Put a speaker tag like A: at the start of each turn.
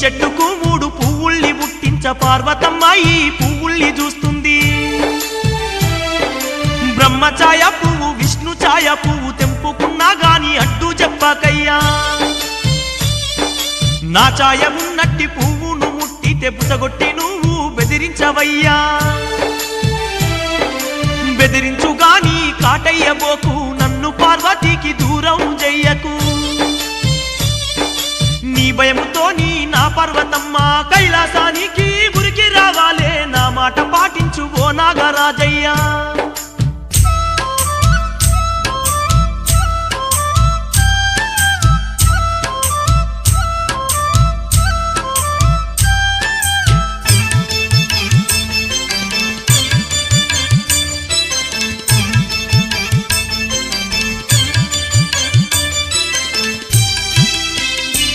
A: చెట్టుకు 3 పువ్వుల్ని పుట్టించ పార్వతమ్మ ఈ పువ్వుల్ని చూస్తుంది బ్రహ్మఛాయ పువ్వు విష్ణు ఛాయ పువ్వు తెంపుకున్నా గాని అడ్డు చెప్పకయ్యా నా ఛాయ ఉన్నట్టి పువ్వును ముట్టితే బుసగొట్టి నువ్వు బెదిరించవయ్యా బెదిరించుగాని కాటయ్యబోకు నన్ను పార్వతికి దూరం చెయ్యకు నీ భయముతో నా పర్వతమ్మ కైలాసానికి ఉరికి రావాలే నా మాట పాటించు ఓ నాగరాజయ్యా